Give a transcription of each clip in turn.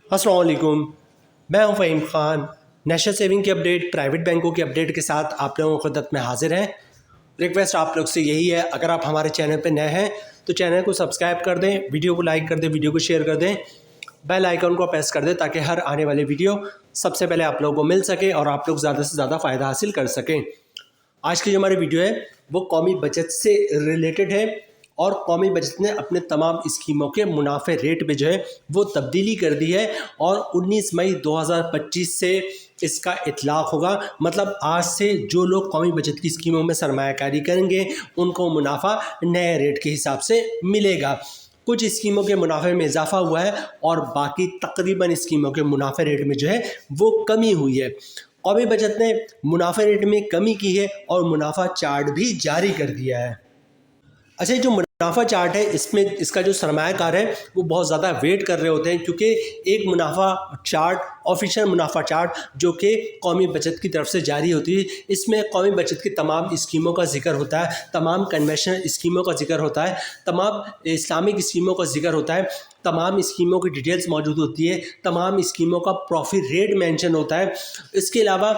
अस्सलाम वालेकुम, मैं हूं फ़हीम ख़ान। नेशनल सेविंग की अपडेट, प्राइवेट बैंकों की अपडेट के साथ आप लोगों की खिदमत में हाजिर हैं। रिक्वेस्ट आप लोग से यही है, अगर आप हमारे चैनल पर नए हैं तो चैनल को सब्सक्राइब कर दें, वीडियो को लाइक कर दें, वीडियो को शेयर कर दें, बेल आइकन को प्रेस कर दें ताकि हर आने वाली वीडियो सबसे पहले आप लोगों को मिल सके और आप लोग ज़्यादा से ज़्यादा फ़ायदा हासिल कर सकें। आज की जो हमारी वीडियो है वो कौमी बचत से रिलेटेड है और कौमी बचत ने अपने तमाम स्कीमों के मुनाफे रेट में जो है वो तब्दीली कर दी है और 19 मई 2025 से इसका इतलाक़ होगा। मतलब आज से जो लोग कौमी बचत की स्कीमों में सरमायाकारी करेंगे उनको मुनाफा नए रेट के हिसाब से मिलेगा। कुछ स्कीमों के मुनाफे में इजाफा हुआ है और बाकी तकरीबन स्कीमों के मुनाफे रेट में जो है वो कमी हुई है। कौमी बचत ने मुनाफे रेट में कमी की है और मुनाफा चार्ट भी जारी कर दिया है। अच्छा, जो मुनाफा चार्ट है इसमें इसका जो सरमायाकार है वो बहुत ज़्यादा वेट कर रहे होते हैं, क्योंकि एक मुनाफा चार्ट, ऑफिशियल मुनाफा चार्ट जो कि कौमी बचत की तरफ से जारी होती है, इसमें कौमी बचत की तमाम स्कीमों का जिक्र होता है, तमाम कन्वेंशनल स्कीमों का जिक्र होता है, तमाम इस्लामिक स्कीमों का जिक्र होता है, तमाम स्कीमों की डिटेल्स मौजूद होती है, तमाम स्कीमों का प्रॉफिट रेट मेंशन होता है। इसके अलावा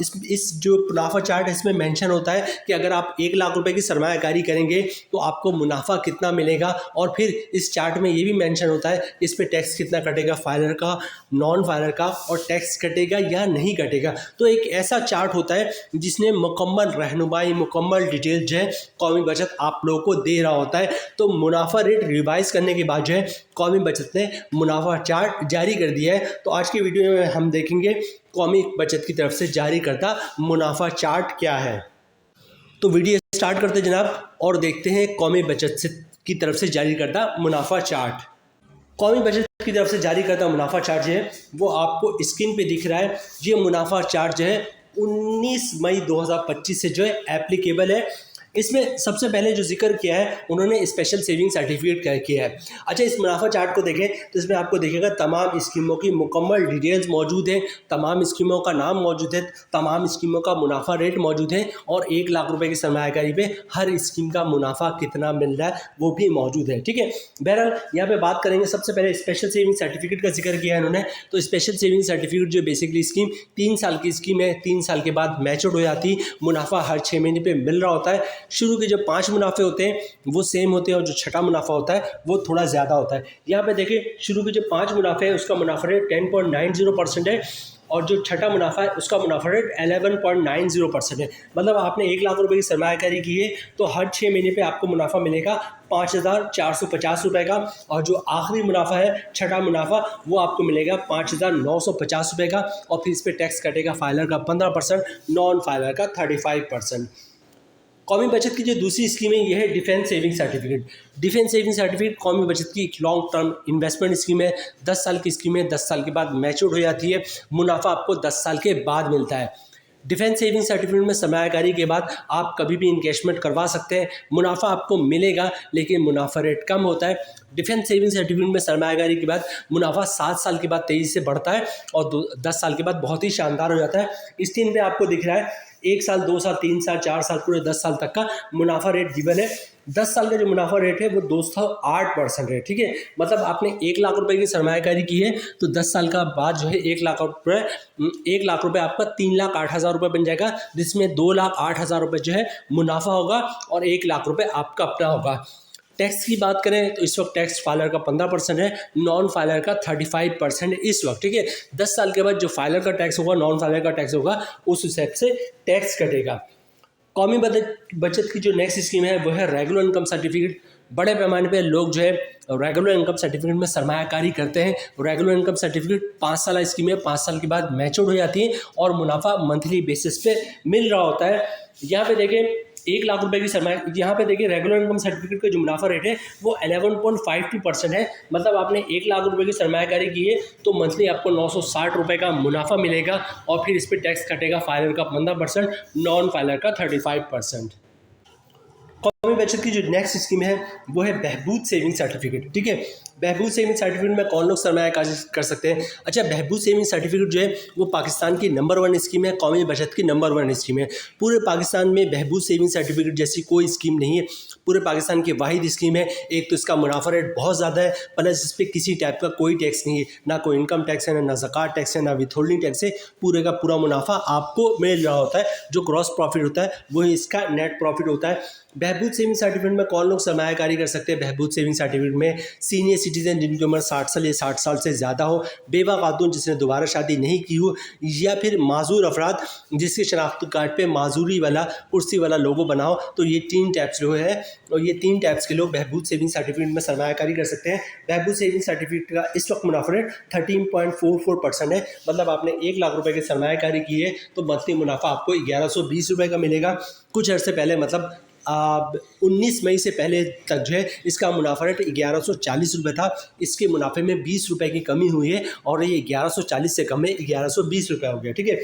इस जो मुनाफा चार्ट है इसमें मेंशन होता है कि अगर आप 1 लाख रुपए की सरमायाकारी करेंगे तो आपको मुनाफा कितना मिलेगा, और फिर इस चार्ट में ये भी मेंशन होता है इस पे टैक्स कितना कटेगा, फाइलर का, नॉन फाइलर का, और टैक्स कटेगा या नहीं कटेगा। तो एक ऐसा चार्ट होता है जिसने मुकम्मल रहनुमाई, मुकम्मल डिटेल जो है कौमी बचत आप लोगों को दे रहा होता है। तो मुनाफा रेट रिवाइज करने के बाद जो है कौमी बचत ने मुनाफा चार्ट जारी कर दिया है। तो आज की वीडियो में हम देखेंगे कौमी बचत की तरफ से जारी करता मुनाफा चार्ट क्या है। तो वीडियो स्टार्ट करते जनाब और देखते हैं कौमी बचत से की तरफ से जारी करता मुनाफा चार्ट। कौमी बचत की तरफ से जारी करता मुनाफा चार्ट जो है वो आपको स्क्रीन पे दिख रहा है। ये मुनाफा चार्ट जो है 19 मई 2025 से जो है एप्लीकेबल है। इसमें सबसे पहले जो जिक्र किया है उन्होंने स्पेशल सेविंग सर्टिफिकेट किया है। अच्छा, इस मुनाफा चार्ट को देखें तो इसमें आपको देखेगा तमाम स्कीमों की मुकम्मल डिटेल्स मौजूद हैं, तमाम स्कीमों का नाम मौजूद है, तमाम स्कीमों का मुनाफा रेट मौजूद है और 1 लाख रुपए की सरमायाकारी पे हर स्कीम का मुनाफा कितना मिल रहा है वो भी मौजूद है। ठीक है, बहरहाल यहाँ पे बात करेंगे। सबसे पहले स्पेशल सेविंग सर्टिफिकेट का जिक्र किया है इन्होंने। तो स्पेशल सेविंग सर्टिफिकेट जो बेसिकली स्कीम 3 साल की स्कीम है, 3 साल के बाद मैच्योर हो जाती, मुनाफा हर 6 महीने पे मिल रहा होता है। शुरू के जो 5 मुनाफे होते हैं वो सेम होते हैं और जो छठा मुनाफा होता है वो थोड़ा ज़्यादा होता है। यहाँ पे देखिए, शुरू के जो 5 मुनाफे हैं उसका मुनाफा रेट 10.90% है और जो छठा मुनाफा है उसका मुनाफा रेट 11.90% है। मतलब आपने 1 लाख रुपए की सरमायाकारी की है तो हर 6 महीने पे आपको मुनाफा मिलेगा 5,450 रुपये का, और जो आखिरी मुनाफा है, छठा मुनाफा, वो आपको मिलेगा 5,950 रुपये का, और फिर इस पर टैक्स कटेगा फाइलर का 15%, नॉन फाइलर का 35%। कौमी बचत की जो दूसरी स्कीम है यह है defence saving certificate. Defence saving certificate कौमी बचत की एक लॉन्ग टर्म इन्वेस्टमेंट स्कीम है। 10 साल की स्कीम है, 10 साल के बाद मैच्योर हो जाती है, मुनाफा आपको 10 साल के बाद मिलता है। डिफेंस सेविंग सर्टिफिकेट में सरमायाकारी के बाद आप कभी भी इन्वेस्टमेंट करवा सकते हैं, मुनाफा आपको मिलेगा लेकिन मुनाफा रेट कम होता है। डिफेंस सेविंग सर्टिफिकेट में सरमायाकारी के बाद मुनाफा 7 साल के बाद तेज़ी से बढ़ता है और 10 साल के बाद बहुत ही शानदार हो जाता है। स्क्रीन पे आपको दिख रहा है 1 साल, 2 साल, 3 साल, 4 साल, पूरे 10 साल तक का मुनाफा रेट गिवन है। 10 साल का जो मुनाफा रेट है वो 208% है। ठीक है, मतलब आपने 1 लाख रुपए की सरमायाकारी की है तो 10 साल का बाद जो है 1 लाख रुपए आपका 3,08,000 रुपये बन जाएगा, जिसमें 2,08,000 रुपये जो है मुनाफा होगा और 1 लाख रुपये आपका अपना होगा। टैक्स की बात करें तो इस वक्त टैक्स फाइलर का 15% है, नॉन फाइलर का 35% है इस वक्त। ठीक है, 10 साल के बाद जो फाइलर का टैक्स होगा, नॉन फाइलर का टैक्स होगा, उस हिसाब से टैक्स कटेगा। कौमी बचत की जो नेक्स्ट स्कीम है वो है रेगुलर इनकम सर्टिफिकेट। बड़े पैमाने पे लोग जो है रेगुलर इनकम सर्टिफिकेट में सरमायाकारी करते हैं। रेगुलर इनकम सर्टिफिकेट 5 साल स्कीम है, 5 साल के बाद मैच्योर हो जाती है और मुनाफा मंथली बेसिस पे मिल रहा होता है। यहाँ पे देखें 1 लाख रुपए की सरमाया, यहाँ पे देखिए रेगुलर इनकम सर्टिफिकेट का जो मुनाफा रेट है वो 11.52% है। मतलब आपने 1 लाख रुपए की सरमायाकारी की है तो मंथली आपको 960 रुपये का मुनाफा मिलेगा और फिर इस पर टैक्स कटेगा फाइलर का 15%, नॉन फाइलर का 35%। कौमी बचत की जो नेक्स्ट स्कीम है वो है बहबूद सेविंग सर्टिफिकेट। ठीक है, बहबूद सेविंग सर्टिफिकेट में कौन लोग सरमायाकारी कर सकते हैं? अच्छा, बहबूद सेविंग सर्टिफिकेट जो है वो पाकिस्तान की नंबर 1 स्कीम है, कौमी बचत की नंबर 1 स्कीम है। पूरे पाकिस्तान में बहबूद सेविंग सर्टिफिकेट जैसी कोई स्कीम नहीं है। पूरे पाकिस्तान की वाहिद स्कीम है। एक तो इसका मुनाफा रेट बहुत ज़्यादा है, प्लस इस पर किसी टाइप का कोई टैक्स नहीं है, ना कोई इनकम टैक्स है, ना ज़कात टैक्स है, ना विथहोल्डिंग टैक्स है। पूरे का पूरा मुनाफा आपको मिल रहा होता है। जो ग्रॉस प्रॉफिट होता है वही इसका नेट प्रॉफिट होता है। बहबूद सेविंग सर्टिफिकेट में कौन लोग सरमायाकारी कर सकते हैं? बहबूद सेविंग सर्टिफिकेट में सीनियर सिटीजन जिनकी उम्र 60 साल या 60 साल से ज़्यादा हो, बेवा खातून जिसने दोबारा शादी नहीं की हो, या फिर माजूर अफराद जिसके शनाख्ती कार्ड पे माजूरी वाला कुर्सी वाला लोगो बना हो। तो ये 3 टाइप्स जो है, और ये 3 टाइप्स के लोग बहबूद सेविंग सर्टिफिकेट में सरमायाकारी कर सकते हैं। बहबूद सेविंग सर्टिफिकेट का इस वक्त मुनाफा रेट 13.44% है। मतलब आपने 1 लाख रुपए की सरमायाकारी की है तो मंथली मुनाफा आपको 1120 रुपये का मिलेगा। कुछ अर्से पहले मतलब 19 मई से पहले तक जो है इसका मुनाफा रेट 1140 रुपये था। इसके मुनाफे में 20 रुपये की कमी हुई है और ये 1140 से कम है, 1120 रुपये हो गया। ठीक है।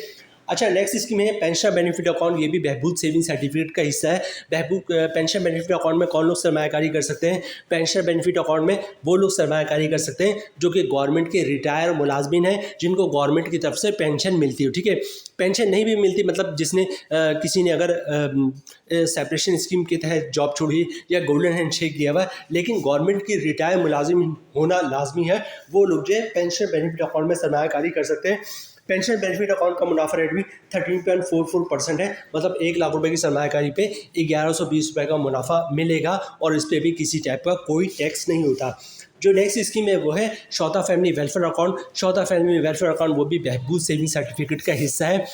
अच्छा, नेक्स्ट स्कीम है पेंशन बेनिफिट अकाउंट। ये भी बहबूद सेविंग सर्टिफिकेट का हिस्सा है। बहबूद पेंशन बेनिफिट अकाउंट में कौन लोग सरमायाकारी कर सकते हैं? पेंशन बेनिफिट अकाउंट में वो लोग सरमायाकारी कर सकते हैं जो कि गवर्नमेंट के रिटायर मुलाजमिन हैं, जिनको गवर्नमेंट की तरफ से पेंशन मिलती हो। ठीक है। पेंशन नहीं भी मिलती, मतलब जिसने किसी ने अगर सेपरेशन स्कीम के तहत जॉब छोड़ी या गोल्डन हैंडशेक दिया हुआ, लेकिन गवर्नमेंट की रिटायर मुलाजिम होना लाजमी है, वो लोग जो है पेंशन बेनिफिट अकाउंट में सरमायाकारी कर सकते हैं। पेंशन बेनिफिट अकाउंट का मुनाफा रेट भी 13.44% है। मतलब 1 लाख रुपए की सरमायाकारी पे 1120 रुपये का मुनाफा मिलेगा और इस पर भी किसी टाइप का कोई टैक्स नहीं होता। जो नेक्स्ट स्कीम है वो है शौता फैमिली वेलफेयर अकाउंट। शौता फैमिली वेलफेयर अकाउंट वो भी बहबूद सेविंग सर्टिफिकेट का हिस्सा है।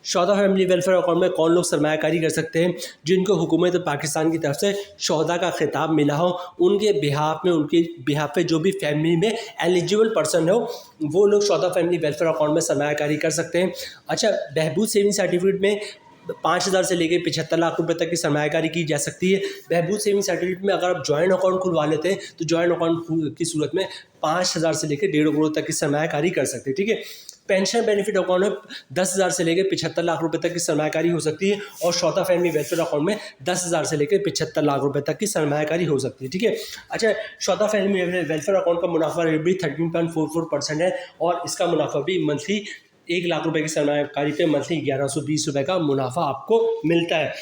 शौता फैमिली वेलफेयर अकाउंट में कौन लोग सरमायाकारी कर सकते हैं? जिनको हुकूमत पाकिस्तान की तरफ से शौदा का खिताब मिला हो, उनके बिहाफ पे जो भी फैमिली में एलिजिबल पर्सन हो, वो लोग शौता फैमिली वेलफेयर अकाउंट में सरमायाकारी कर सकते हैं। अच्छा, बहबूद सेविंग सर्टिफिकेट में 5,000 से लेकर 75 लाख रुपए तक की सरमायाकारी की जा सकती है। बहबूद सेविंग सर्टिफिकेट में अगर आप जॉइंट अकाउंट खुलवा लेते हैं तो जॉइंट अकाउंट की सूरत में 5,000 से लेकर 1.5 करोड़ तक की सरमायाकारी कर सकते हैं। ठीक है। पेंशन बेनिफिट अकाउंट में 10,000 से लेकर 75 लाख रुपए तक की सरमायाकारी हो सकती है और शौता फैमिली वेलफेयर अकाउंट में 10,000 से लेकर 75 लाख रुपए तक की सरमायाकारी हो सकती है। ठीक है। अच्छा, शौता फैमिली वेलफेयर अकाउंट का मुनाफा रेट भी 13.44% है और इसका मुनाफा भी मंथली 1 लाख रुपए की सरमायाकारी पे मंथली 1120 रुपये का मुनाफा आपको मिलता है।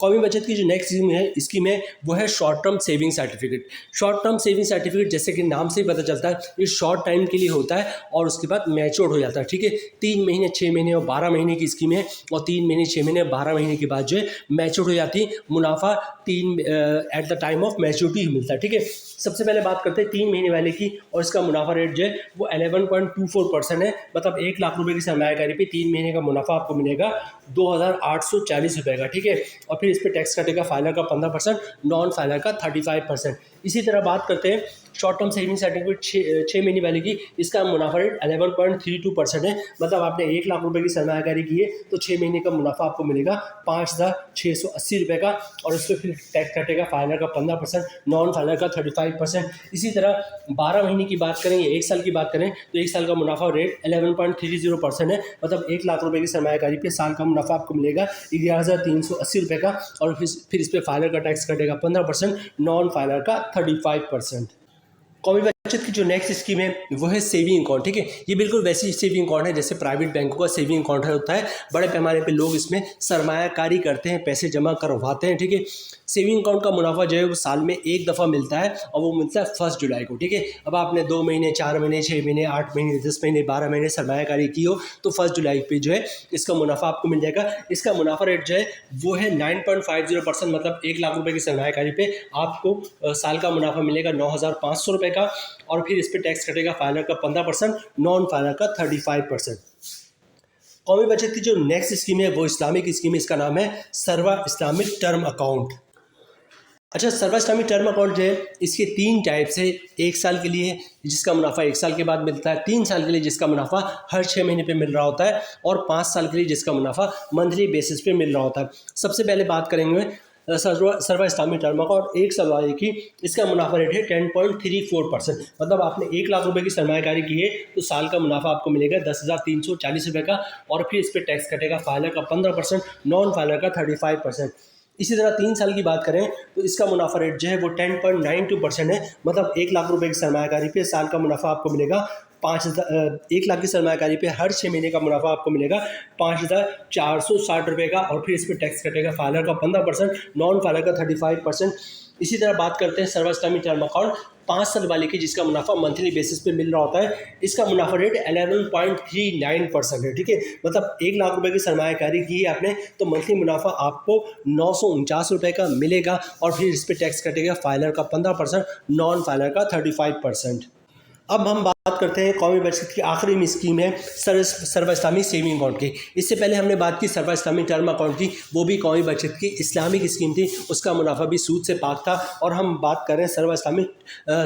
कौमी बचत की जो नेक्स्ट स्कीम है वो है short term saving certificate. Short term saving certificate जैसे कि नाम से ही पता चलता है, ये शॉर्ट टाइम के लिए होता है और उसके बाद मैच्योर हो जाता है। ठीक है। 3 महीने, 6 महीने और 12 महीने की स्कीम है और 3 महीने, 6 महीने, 12 महीने के बाद जो है मैच्योर हो जाती है। मुनाफा at the time of maturity मिलता है। ठीक है। सबसे पहले बात करते हैं 3 महीने वाले की और इसका मुनाफा रेट जो है वो 11.24% है। मतलब 1 लाख रुपए की सरमायाकारी पे 3 महीने का मुनाफा आपको मिलेगा 2,840 रुपये का। ठीक है। और फिर इस पर टैक्स कटेगा फाइलर का 15%, नॉन फाइलर का 35%। इसी तरह बात करते हैं शॉर्ट टर्म सेविंग सर्टिफिकेट 6 महीने वाले की। इसका मुनाफा रेट 11.32% है। मतलब आपने 1 लाख रुपए की सरमायाकारी की है तो 6 महीने का मुनाफा आपको मिलेगा 5,680 रुपये का और इस पर फिर टैक्स कटेगा फाइलर का 15%, नॉन फाइलर का 35%। इसी तरह 12 महीने की बात करें या 1 साल की बात करें तो 1 साल का मुनाफा रेट 11.30% है। मतलब 1 लाख रुपए की सरमायाकारी पे साल का मुनाफा आपको मिलेगा 11,380 रुपये का और फिर इस पर फाइलर का टैक्स कटेगा 15%, नॉन फाइलर का 35%। कौमी बचत की जो नेक्स्ट स्कीम है वो है सेविंग अकाउंट। ठीक है। ये बिल्कुल वैसी सेविंग अकाउंट है जैसे प्राइवेट बैंकों का सेविंग अकाउंट होता है। बड़े पैमाने पे लोग इसमें सरमायाकारी करते हैं, पैसे जमा करवाते हैं। ठीक है। सेविंग अकाउंट का मुनाफा जो है वो साल में 1 दफ़ा मिलता है और वो मिलता है 1 जुलाई को। ठीक है। अब आपने 2 महीने, 4 महीने, 6 महीने, 8 महीने, 10 महीने, 12 महीने सरमायाकारी की हो तो 1 जुलाई पे जो है इसका मुनाफा आपको मिल जाएगा। इसका मुनाफा रेट जो है वो है 9.50%। मतलब 1 लाख रुपए की सरमायाकारी पे आपको साल का मुनाफा मिलेगा 9,500 रुपये का और फिर इस पर टैक्स कटेगा फाइलर का 15%, नॉन फाइलर का 35%। कौमी बचत की जो नेक्स्ट स्कीम है वो इस्लामिक स्कीम है। इसका नाम है सर्वा इस्लामिक टर्म अकाउंट। अच्छा, सर्वा इस्लामिक टर्म अकाउंट जो है इसके 3 टाइप्स है। 1 साल के लिए जिसका मुनाफा 1 साल के बाद मिलता है, 3 साल के लिए जिसका मुनाफा हर 6 महीने पे मिल रहा होता है और 5 साल के लिए जिसका मुनाफा मंथली बेसिस पे मिल रहा होता है। सबसे पहले बात करेंगे सर्वा इस्लामी टर्म अकाउंट। 1 साल की इसका मुनाफा रेट है 10.34%। मतलब आपने 1 लाख रुपए की सरमायाकारी की है तो साल का मुनाफा आपको मिलेगा 10,340 रुपये का और फिर इस पर टैक्स कटेगा फाइलर का 15%, नॉन फाइलर का 35%। इसी तरह 3 साल की बात करें तो इसका मुनाफा रेट जो है वो 10.92% है। मतलब 1 लाख रुपए की सरमायाकारी पे साल का मुनाफा आपको मिलेगा 1 लाख की सरमायाकारी पे हर 6 महीने का मुनाफा आपको मिलेगा 5,460 रुपये का और फिर इस पर टैक्स कटेगा फाइलर का 15%, नॉन फाइलर का 35%। इसी तरह बात करते हैं सर्व इस्लामी टर्म अकाउंट 5 साल वाले की, जिसका मुनाफा मंथली बेसिस पे मिल रहा होता है। इसका मुनाफा रेट 11.39% है। ठीक है, मतलब 1 लाख रुपए की सरमायाकारी की है आपने तो मंथली मुनाफा आपको 949 रुपये का मिलेगा, और फिर इस पर टैक्स कटेगा फाइलर का 15%, नॉन फाइलर का 35%। अब हम बात करते हैं कौमी बचत की आखिरी स्कीम है सर्व इस्लामी सेविंग अकाउंट की। इससे पहले हमने बात की सर्व इस्लामी टर्म अकाउंट की, वो भी कौमी बचत की इस्लामिक स्कीम थी, उसका मुनाफा भी सूद से पाक था। और हम बात कर रहे हैं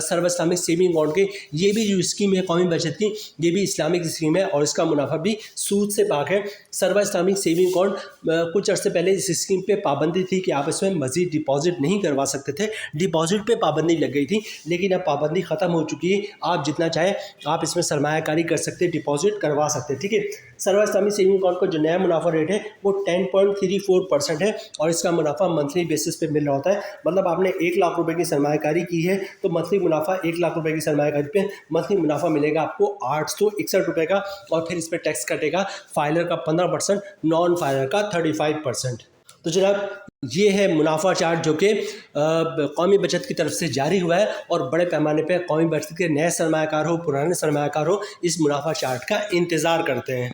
सर्व इस्लामी सेविंग अकाउंट की। ये भी जो स्कीम है कौमी बचत की, ये भी इस्लामिक स्कीम है और इसका मुनाफा भी सूद से पाक है। सर्व इस्लामिक सेविंग अकाउंट कुछ अर्से पहले इस स्कीम पे पाबंदी थी कि आप इसमें मजीद डिपॉजिट नहीं करवा सकते थे, डिपॉजिट पे पाबंदी लग गई थी, लेकिन अब पाबंदी ख़त्म हो चुकी है। आप जितना चाहे आप इसमें सरमायाकारी कर सकते, डिपॉजिट करवा सकते। ठीक है, सर्व इस्लामी सेविंग अकाउंट का जो नया मुनाफा रेट है वो 10.34% है, और इसका मुनाफा मंथली बेसिस पे मिल रहा होता है। मतलब आपने 1 लाख रुपए की सरमायाकारी की है तो मंथली मुनाफा 1 लाख रुपए की सरमायाकारी पे मंथली मुनाफा मिलेगा आपको 861 रुपये का, और फिर इस पर टैक्स कटेगा फाइलर का 15%, नॉन फाइलर का 35%। तो जनाब ये है मुनाफा चार्ट जो कि कौमी बचत की तरफ से जारी हुआ है, और बड़े पैमाने पर कौमी बचत के नए सरमायाकार हो पुराने सरमायाकार हो इस मुनाफा चार्ट का इंतज़ार करते हैं।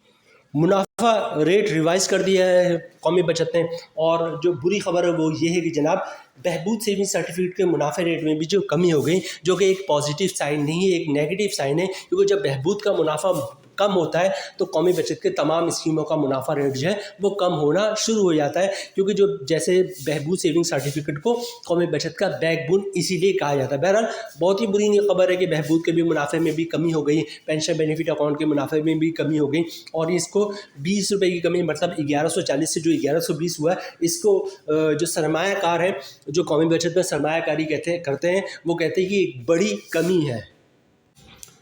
मुनाफा रेट रिवाइज कर दिया है कौमी बचत ने, और जो बुरी खबर है वो ये है कि जनाब बहबूद सेविंग सर्टिफिकेट के मुनाफे रेट में भी जो कमी हो गई, जो कि एक पॉजिटिव साइन नहीं है, एक नेगेटिव साइन है, क्योंकि जब बहबूद का मुनाफा कम होता है तो कौमी बचत के तमाम स्कीमों का मुनाफा रेट जो है वो कम होना शुरू हो जाता है, क्योंकि जो जैसे बहबूद सेविंग सर्टिफिकेट को कौमी बचत का बैकबोन इसीलिए कहा जाता है। बहरहाल बहुत ही बुरी खबर है कि बहबूद के भी मुनाफे में भी कमी हो गई, पेंशन बेनिफिट अकाउंट के मुनाफे में भी कमी हो गई, और इसको 20 रुपये की कमी, मतलब 1140 से जो 1120 हुआ, इसको जो सरमायाकार है जो कौमी बचत में सरमायाकारी करते हैं वो कहते हैं कि एक बड़ी कमी है।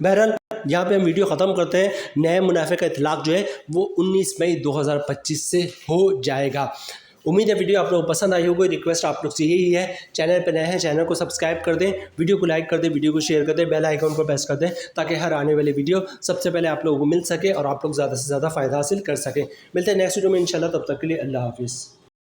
बहरहाल यहाँ पे हम वीडियो ख़त्म करते हैं। नए मुनाफे का इतलाक़ जो है वो 19 मई 2025 से हो जाएगा। उम्मीद है वीडियो आप लोगों को पसंद आई होगी। रिक्वेस्ट आप लोग से यही है, चैनल पर नए हैं चैनल को सब्सक्राइब कर दें, वीडियो को लाइक कर दें, वीडियो को शेयर कर दें, बेल आइकन को प्रेस कर दें, ताकि हर आने वाली वीडियो सबसे पहले आप लोगों को मिल सके और आप लोग ज़्यादा से ज़्यादा फ़ायदा हासिल कर सकें। मिलते हैं नेक्स्ट वीडियो में इंशाल्लाह, तब तक के लिए अल्लाह हाफिज़।